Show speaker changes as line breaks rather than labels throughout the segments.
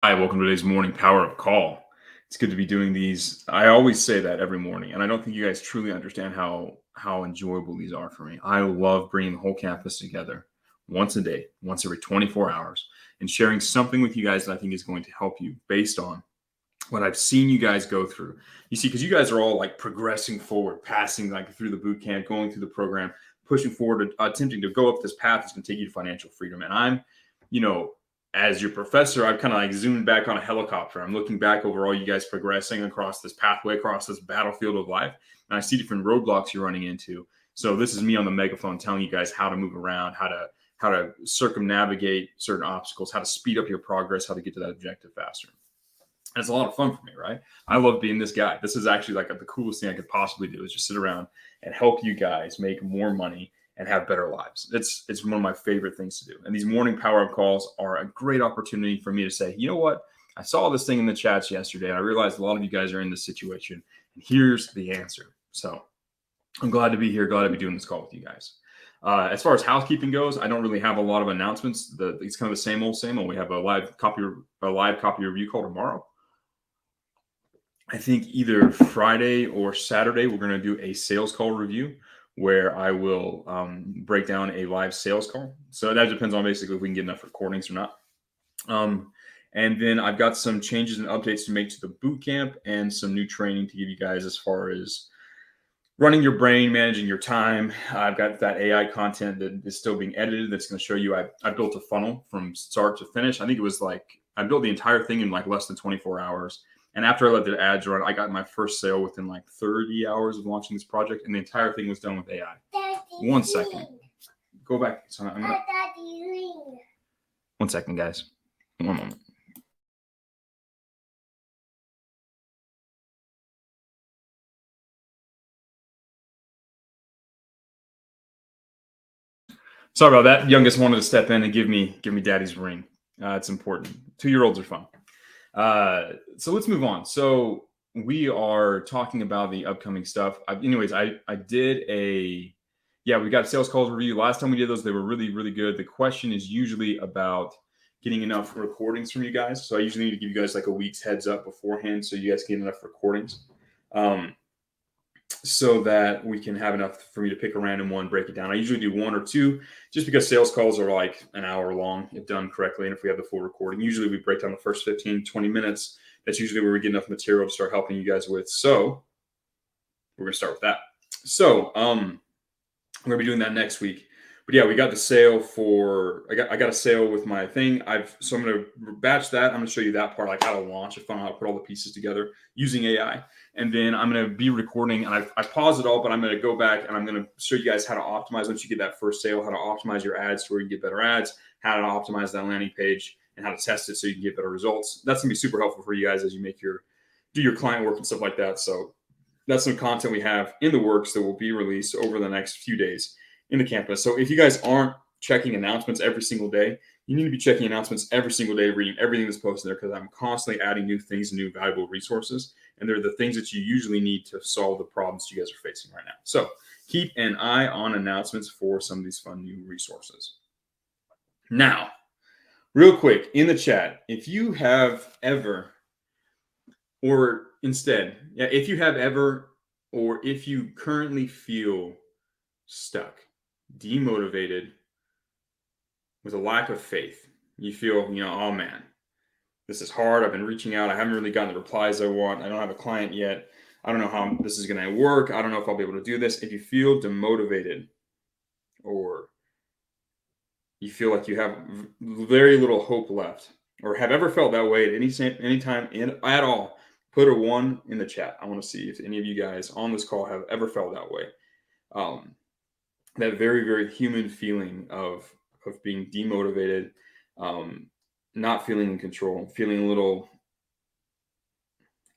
Hi, welcome to today's morning power of call. It's good to be doing these. I always say that every morning, and I don't think you guys truly understand how enjoyable these are for me. I love bringing the whole campus together once a day, once every 24 hours, and sharing something with you guys that I think is going to help you based on what I've seen you guys go through. You see, because you guys are all like progressing forward, passing like through the boot camp, going through the program, pushing forward, attempting to go up this path that's going to take you to financial freedom. And I'm, you know, as your professor, I've kind of like zoomed back on a helicopter. I'm looking back over all you guys progressing across this pathway, across this battlefield of life. And I see different roadblocks you're running into. So this is me on the megaphone telling you guys how to move around, how to circumnavigate certain obstacles, how to speed up your progress, how to get to that objective faster. And it's a lot of fun for me, right? I love being this guy. This is actually like the coolest thing I could possibly do is just sit around and help you guys make more money and have better lives. It's one of my favorite things to do. And these morning power up calls are a great opportunity for me to say, you know what? I saw this thing in the chats yesterday. And I realized a lot of you guys are in this situation. And here's the answer. So I'm glad to be here. Glad to be doing this call with you guys. As far as housekeeping goes, I don't really have a lot of announcements. It's kind of the same old, same old. We have a live copy review call tomorrow. I think either Friday or Saturday, we're going to do a sales call review where I will break down a live sales call. So that depends on basically if we can get enough recordings or not. And then I've got some changes and updates to make to the boot camp and some new training to give you guys as far as running your brain, managing your time. I've got that AI content that is still being edited. That's going to show you. I built a funnel from start to finish. I think it was like I built the entire thing in like less than 24 hours. And after I let the ads run, I got my first sale within like 30 hours of launching this project, and the entire thing was done with AI. Daddy, 1 second. Go back. So Daddy, 1 second, guys. 1 moment. Sorry about that. Youngest wanted to step in and give me daddy's ring. It's important. 2-year-olds are fun. So let's move on. So we are talking about the upcoming stuff. I did we got a sales calls review. Last time we did those, they were really, really good. The question is usually about getting enough recordings from you guys. So I usually need to give you guys like a week's heads up beforehand so you guys get enough recordings. So that we can have enough for me to pick a random one, break it down. I usually do 1 or 2 just because sales calls are like an hour long if done correctly. And if we have the full recording, usually we break down the first 15, 20 minutes. That's usually where we get enough material to start helping you guys with. So we're going to start with that. So we're going to be doing that next week. But yeah, we got the sale for, I got a sale with my thing. So I'm going to batch that. I'm going to show you that part, like how to launch a funnel, how to put all the pieces together using AI. And then I'm going to be recording, and I pause it all, but I'm going to go back and I'm going to show you guys how to optimize once you get that first sale, how to optimize your ads to where you can get better ads, how to optimize that landing page, and how to test it so you can get better results. That's going to be super helpful for you guys as you do your client work and stuff like that. So that's some content we have in the works that will be released over the next few days in the campus. So if you guys aren't checking announcements every single day, you need to be checking announcements every single day, reading everything that's posted there, because I'm constantly adding new things and new valuable resources. And they're the things that you usually need to solve the problems you guys are facing right now. So keep an eye on announcements for some of these fun new resources. Now, real quick in the chat, if you have ever, or instead, if you have ever, or if you currently feel stuck, demotivated, with a lack of faith, you feel, oh man, this is hard. I've been reaching out. I haven't really gotten the replies I want. I don't have a client yet. I don't know how this is going to work. I don't know if I'll be able to do this. If you feel demotivated, or you feel like you have very little hope left, or have ever felt that way at any time at all, put a 1 in the chat. I want to see if any of you guys on this call have ever felt that way. That very, very human feeling of being demotivated, not feeling in control, feeling a little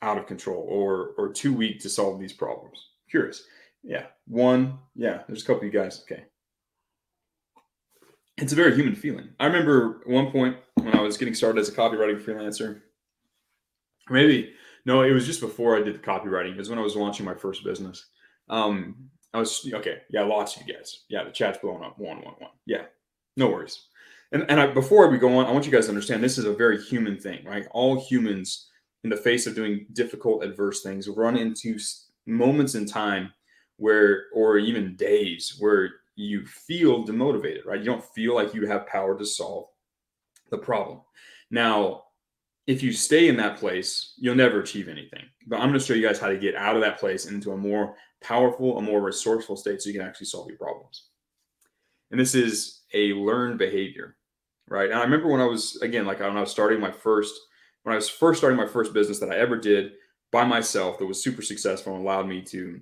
out of control, or too weak to solve these problems. Curious. Yeah. 1. Yeah. There's a couple of you guys. Okay. It's a very human feeling. I remember at one point when I was getting started as a copywriting freelancer, it was just before I did the copywriting. It was when I was launching my first business. I was, okay. Yeah. Lots of you guys. Yeah. The chat's blowing up. 1. Yeah. No worries. Before we go on, I want you guys to understand this is a very human thing, right? All humans, in the face of doing difficult, adverse things, run into moments in time where, or even days, where you feel demotivated, right? You don't feel like you have power to solve the problem. Now, if you stay in that place, you'll never achieve anything. But I'm going to show you guys how to get out of that place and into a more powerful, a more resourceful state so you can actually solve your problems. And this is a learned behavior, right? And I remember when I was, again, like when I was first starting my first business that I ever did by myself that was super successful and allowed me to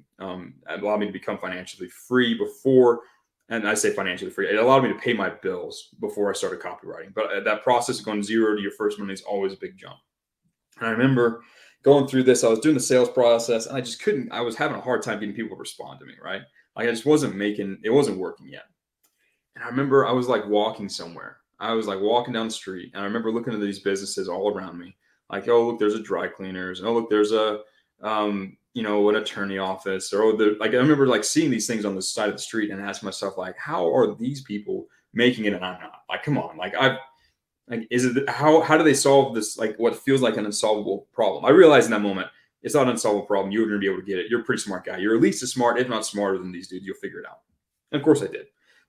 become financially free before. And I say financially free, it allowed me to pay my bills before I started copywriting. But that process of going zero to your first money is always a big jump. And I remember going through this, I was doing the sales process and I was having a hard time getting people to respond to me, right? Like it wasn't working yet. And I remember I was like walking somewhere. I was like walking down the street and I remember looking at these businesses all around me. Like, oh, look, there's a dry cleaners. And, oh, look, there's an attorney office. Or I remember like seeing these things on the side of the street and asking myself, like, how are these people making it and I'm not? Like, come on. How do they solve this, like what feels like an unsolvable problem? I realized in that moment, it's not an unsolvable problem. You're going to be able to get it. You're a pretty smart guy. You're at least as smart, if not smarter than these dudes. You'll figure it out. And of course I did.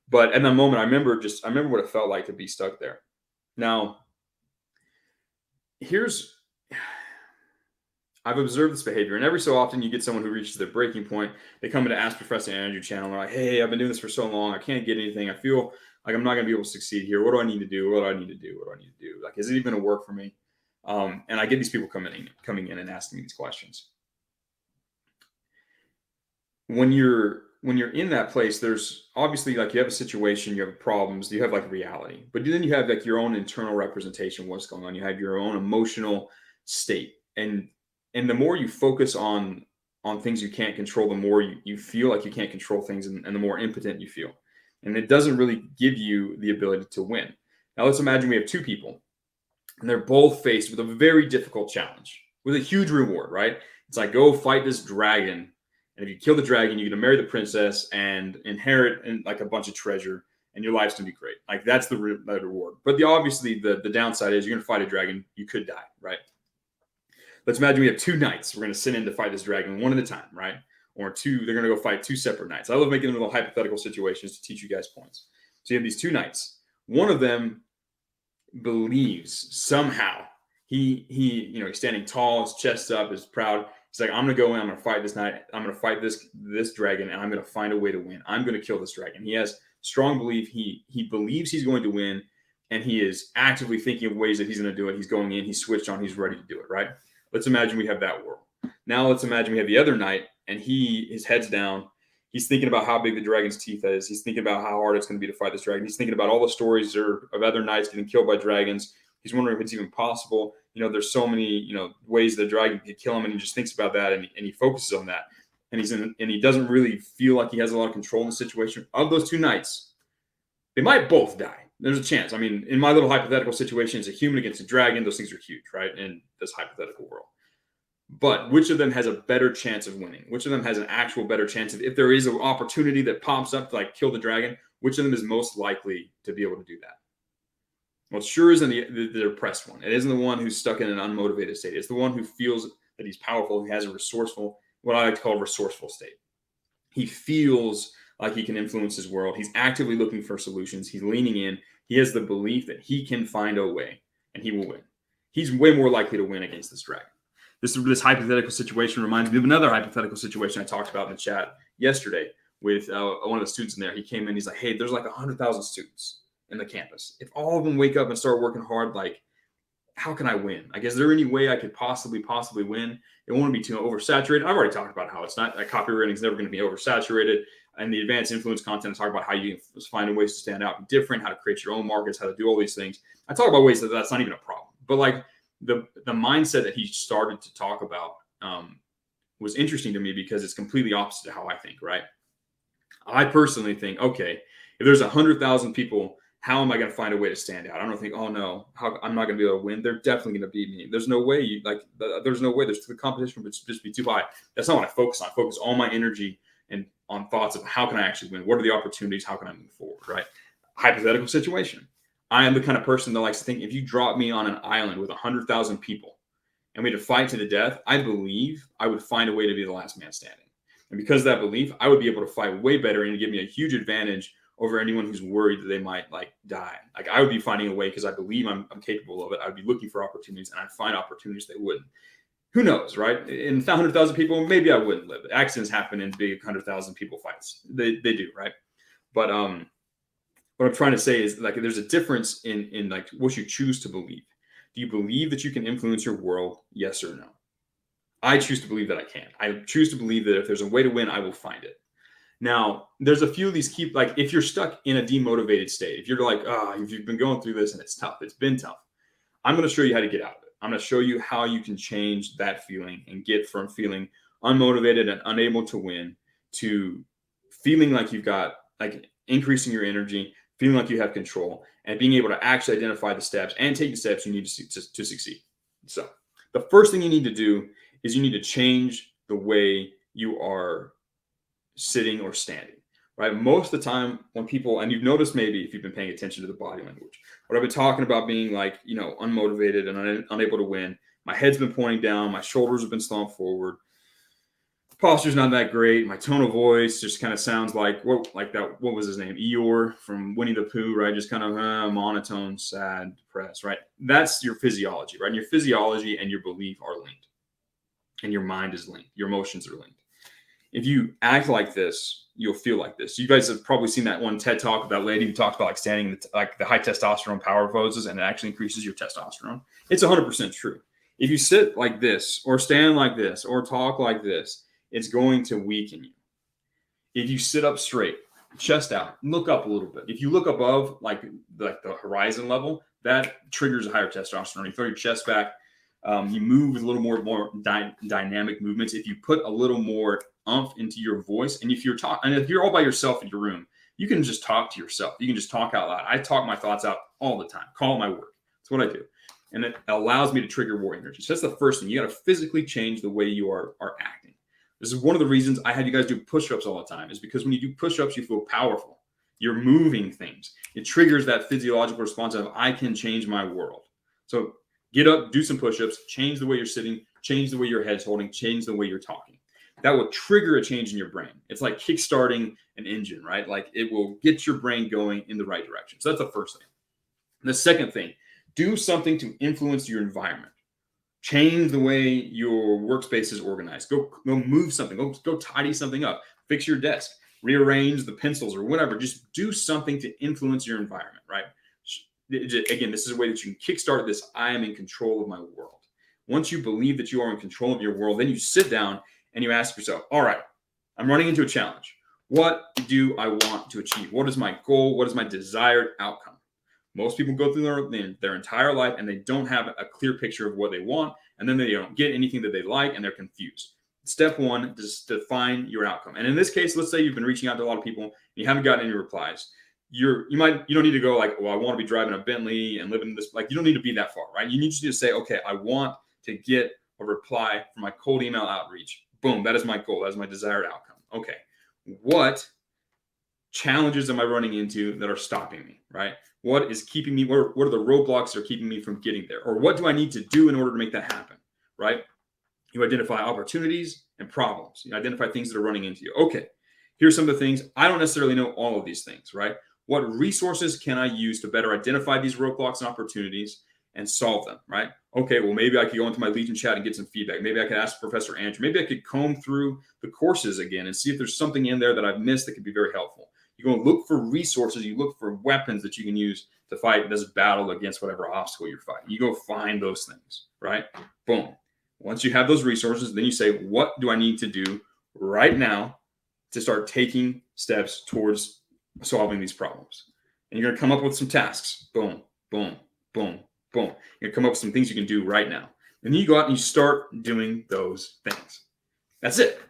But in that moment, I remember what it felt like to be stuck there. Now, I've observed this behavior, and every so often you get someone who reaches their breaking point. They come into Ask Professor Andrew channel. And they're like, hey, I've been doing this for so long. I can't get anything. I feel like I'm not going to be able to succeed here. What do I need to do? What do I need to do? What do I need to do? Like, is it even going to work for me? And I get these people coming in and asking me these questions. When you're in that place, there's obviously like you have a situation, you have problems, you have like reality, but then you have like your own internal representation of what's going on. You have your own emotional state, and the more you focus on things you can't control, the more you feel like you can't control things, and the more impotent you feel, and it doesn't really give you the ability to win. Now let's imagine we have two people, and they're both faced with a very difficult challenge with a huge reward, right? It's like, go fight this dragon. And if you kill the dragon, you're going to marry the princess and inherit like a bunch of treasure, and your life's going to be great. Like that's the reward. But obviously the downside is you're going to fight a dragon. You could die, right? Let's imagine we have two knights. We're going to send in to fight this dragon one at a time, right? Or two, they're going to go fight two separate knights. I love making little hypothetical situations to teach you guys points. So you have these two knights. One of them believes somehow he's standing tall, his chest up, is proud. He's like, I'm going to go in, I'm going to fight this knight. I'm going to fight this dragon, and I'm going to find a way to win. I'm going to kill this dragon. He has strong belief. He believes he's going to win, and he is actively thinking of ways that he's going to do it. He's going in, he's switched on, he's ready to do it, right? Let's imagine we have that world. Now let's imagine we have the other knight, and his head's down. He's thinking about how big the dragon's teeth is. He's thinking about how hard it's going to be to fight this dragon. He's thinking about all the stories of other knights getting killed by dragons. He's wondering if it's even possible. There's so many, ways the dragon could kill him, and he just thinks about that, and he focuses on that. And he doesn't really feel like he has a lot of control in the situation. Of those two knights, they might both die. There's a chance. I mean, in my little hypothetical situation, it's a human against a dragon. Those things are huge, right? In this hypothetical world. But which of them has a better chance of winning? Which of them has an actual better chance of, if there is an opportunity that pops up to like kill the dragon, which of them is most likely to be able to do that? Well, it sure isn't the depressed one. It isn't the one who's stuck in an unmotivated state. It's the one who feels that he's powerful, he has a resourceful, what I like to call a resourceful state. He feels like he can influence his world. He's actively looking for solutions. He's leaning in. He has the belief that he can find a way, and he will win. He's way more likely to win against this dragon. This hypothetical situation reminds me of another hypothetical situation I talked about in the chat yesterday with one of the students in there. He came in, he's like, hey, there's like 100,000 students in the campus. If all of them wake up and start working hard, like, how can I win? Like, is there any way I could possibly win? It won't be too oversaturated. I've already talked about how it's not, copywriting is never going to be oversaturated. And the advanced influence content, I talk about how you can find ways to stand out and different, how to create your own markets, how to do all these things. I talk about ways that that's not even a problem. But like the mindset that he started to talk about was interesting to me because it's completely opposite to how I think, right? I personally think, okay, if there's 100,000 people, how am I going to find a way to stand out? I don't think, oh no, I'm not going to be able to win. They're definitely going to beat me. There's no way. There's no way. The competition would just be too high. That's not what I focus on. I focus all my energy and on thoughts of how can I actually win? What are the opportunities? How can I move forward? Right? Hypothetical situation. I am the kind of person that likes to think if you drop me on an island with 100,000 people and we had to fight to the death, I believe I would find a way to be the last man standing. And because of that belief, I would be able to fight way better and give me a huge advantage over anyone who's worried that they might like die. Like I would be finding a way because I believe I'm capable of it. I would be looking for opportunities and I'd find opportunities they wouldn't. Who knows, right? In 100,000 people, maybe I wouldn't live. Accidents happen in big 100,000 people fights. They do, right? But what I'm trying to say is like there's a difference in like what you choose to believe. Do you believe that you can influence your world? Yes or no? I choose to believe that I can. I choose to believe that if there's a way to win, I will find it. Now, there's a few of these key, like if you're stuck in a demotivated state, if you're like, if you've been going through this and it's tough, it's been tough, I'm going to show you how to get out of it. I'm going to show you how you can change that feeling and get from feeling unmotivated and unable to win to feeling like you've got, like increasing your energy, feeling like you have control, and being able to actually identify the steps and take the steps you need to succeed. So the first thing you need to do is you need to change the way you are sitting or standing, right? Most of the time when people, and you've noticed maybe if you've been paying attention to the body language, what I've been talking about being like, unmotivated and unable to win, my head's been pointing down, my shoulders have been slumped forward, posture's not that great, my tone of voice just kind of sounds like, what was his name? Eeyore from Winnie the Pooh, right? Just kind of monotone, sad, depressed, right? That's your physiology, right? And your physiology and your belief are linked. And your mind is linked. Your emotions are linked. If you act like this, you'll feel like this. You guys have probably seen that one TED talk of that lady who talks about like standing in the high testosterone power poses, and it actually increases your testosterone. It's 100% true. If you sit like this or stand like this or talk like this, it's going to weaken you. If you sit up straight, chest out, look up a little bit. If you look above like the horizon level, that triggers a higher testosterone. You throw your chest back. You move with a little more dynamic movements. If you put a little more umph into your voice, and if you're all by yourself in your room, you can just talk to yourself. You can just talk out loud. I talk my thoughts out all the time. Call my work. That's what I do, and it allows me to trigger more energy. So that's the first thing. You got to physically change the way you are acting. This is one of the reasons I had you guys do push-ups all the time. Is because when you do push-ups, you feel powerful. You're moving things. It triggers that physiological response of I can change my world. So get up, do some push-ups, change the way you're sitting, change the way your head's holding, change the way you're talking. That will trigger a change in your brain. It's like kickstarting an engine, right? Like it will get your brain going in the right direction. So that's the first thing. The second thing, do something to influence your environment. Change the way your workspace is organized. Go move something. Go tidy something up. Fix your desk. Rearrange the pencils or whatever. Just do something to influence your environment, right? Again, this is a way that you can kickstart this I am in control of my world. Once you believe that you are in control of your world, then you sit down and you ask yourself, all right, I'm running into a challenge. What do I want to achieve? What is my goal? What is my desired outcome? Most people go through their entire life and they don't have a clear picture of what they want, and then they don't get anything that they like and they're confused. Step one is define your outcome. And in this case, let's say you've been reaching out to a lot of people and you haven't gotten any replies. You don't need to go like, well, I want to be driving a Bentley and living in this, like you don't need to be that far, right? You need to say, okay, I want to get a reply from my cold email outreach. Boom, that is my goal. That is my desired outcome. Okay, what challenges am I running into that are stopping me, right? What is keeping me, what are the roadblocks that are keeping me from getting there? Or what do I need to do in order to make that happen, right? You identify opportunities and problems. You identify things that are running into you. Okay, here's some of the things. I don't necessarily know all of these things, right? What resources can I use to better identify these roadblocks and opportunities and solve them, right? Okay, well, maybe I could go into my Legion chat and get some feedback. Maybe I could ask Professor Andrew. Maybe I could comb through the courses again and see if there's something in there that I've missed that could be very helpful. You go look for resources. You look for weapons that you can use to fight this battle against whatever obstacle you're fighting. You go find those things, right? Boom. Once you have those resources, then you say, what do I need to do right now to start taking steps towards solving these problems? And you're going to come up with some tasks. Boom, boom, boom, boom. You're going to come up with some things you can do right now. And then you go out and you start doing those things. That's it.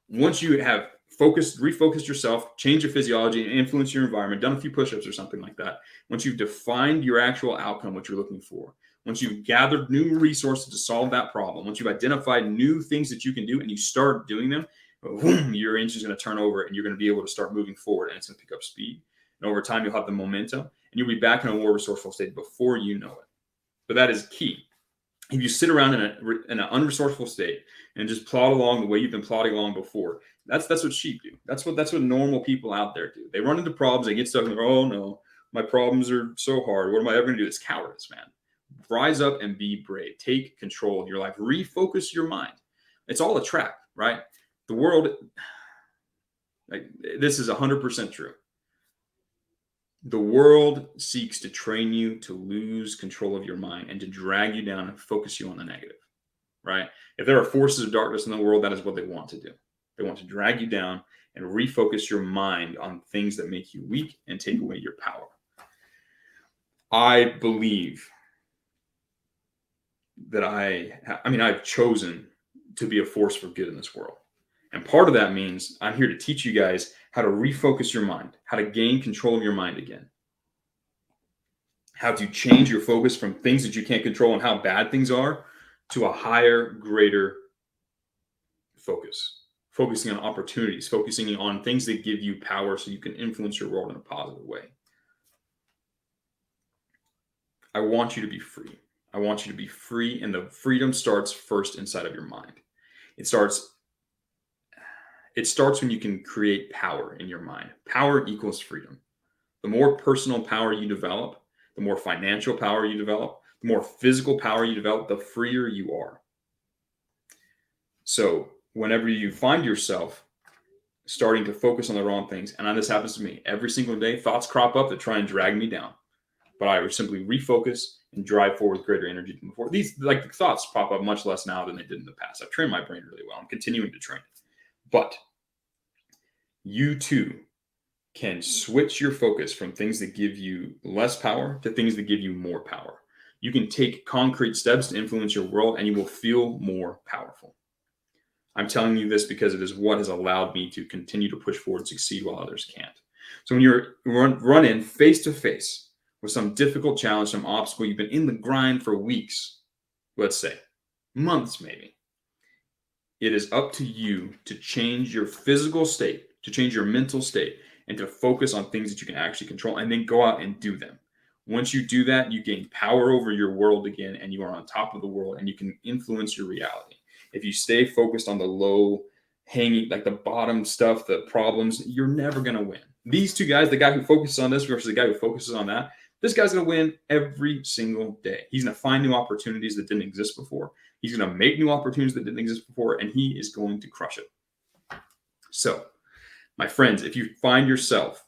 Once you have refocused yourself, changed your physiology, and influenced your environment, done a few push-ups or something like that, once you've defined your actual outcome, what you're looking for, once you've gathered new resources to solve that problem, once you've identified new things that you can do and you start doing them, boom, your engine is going to turn over and you're going to be able to start moving forward and it's going to pick up speed. And over time, you'll have the momentum you'll be back in a more resourceful state before you know it. But that is key. If you sit around in an unresourceful state and just plod along the way you've been plodding along before, that's what sheep do. That's what normal people out there do. They run into problems, they get stuck, and they're, oh no, my problems are so hard. What am I ever going to do? It's cowardice, man. Rise up and be brave. Take control of your life. Refocus your mind. It's all a trap, right? The world, like, this is 100% true. The world seeks to train you to lose control of your mind and to drag you down and focus you on the negative, right? If there are forces of darkness in the world, that is what they want to do. They want to drag you down and refocus your mind on things that make you weak and take away your power. I believe that I've chosen to be a force for good in this world. And part of that means I'm here to teach you guys how to refocus your mind, how to gain control of your mind again, how to change your focus from things that you can't control and how bad things are to a higher, greater focus, focusing on opportunities, focusing on things that give you power so you can influence your world in a positive way. I want you to be free. I want you to be free, and the freedom starts first inside of your mind. It starts when you can create power in your mind. Power equals freedom. The more personal power you develop, the more financial power you develop, the more physical power you develop, the freer you are. So whenever you find yourself starting to focus on the wrong things, and this happens to me every single day, thoughts crop up that try and drag me down. But I would simply refocus and drive forward with greater energy than before. These, like, the thoughts pop up much less now than they did in the past. I've trained my brain really well. I'm continuing to train it. But you too can switch your focus from things that give you less power to things that give you more power. You can take concrete steps to influence your world, and you will feel more powerful. I'm telling you this because it is what has allowed me to continue to push forward and succeed while others can't. So when you're running face to face with some difficult challenge, some obstacle, you've been in the grind for weeks, let's say, months maybe, it is up to you to change your physical state, to change your mental state, and to focus on things that you can actually control, and then go out and do them. Once you do that, you gain power over your world again, and you are on top of the world, and you can influence your reality. If you stay focused on the low hanging, like the bottom stuff, the problems, you're never going to win. These two guys, the guy who focuses on this versus the guy who focuses on that, this guy's going to win every single day. He's going to find new opportunities that didn't exist before. He's going to make new opportunities that didn't exist before, and he is going to crush it. So, my friends, if you find yourself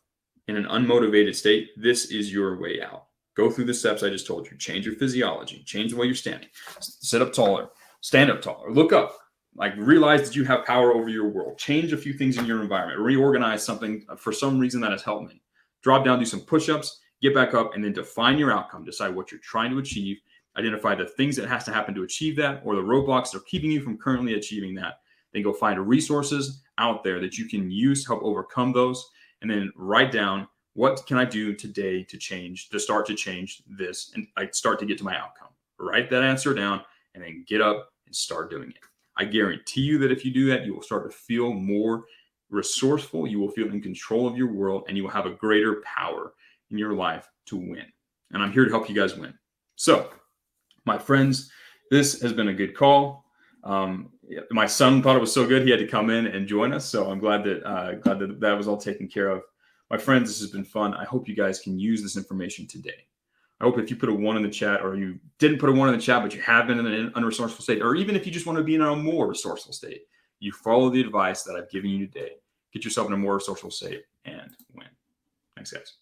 in an unmotivated state, this is your way out. Go through the steps I just told you. Change your physiology. Change the way you're standing. Sit up taller. Stand up taller. Look up. Like, realize that you have power over your world. Change a few things in your environment. Reorganize something for some reason that has helped me. Drop down, do some push-ups, get back up, and then define your outcome. Decide what you're trying to achieve. Identify the things that has to happen to achieve that, or the roadblocks that are keeping you from currently achieving that. Then go find resources out there that you can use to help overcome those. And then write down, what can I do today to start to change this, and I start to get to my outcome. Write that answer down and then get up and start doing it. I guarantee you that if you do that, you will start to feel more resourceful. You will feel in control of your world, and you will have a greater power in your life to win. And I'm here to help you guys win. So, my friends, this has been a good call. My son thought it was so good he had to come in and join us. So I'm glad that that was all taken care of. My friends, this has been fun. I hope you guys can use this information today. I hope if you put a 1 in the chat, or you didn't put a 1 in the chat, but you have been in an unresourceful state, or even if you just want to be in a more resourceful state, you follow the advice that I've given you today. Get yourself in a more resourceful state and win. Thanks, guys.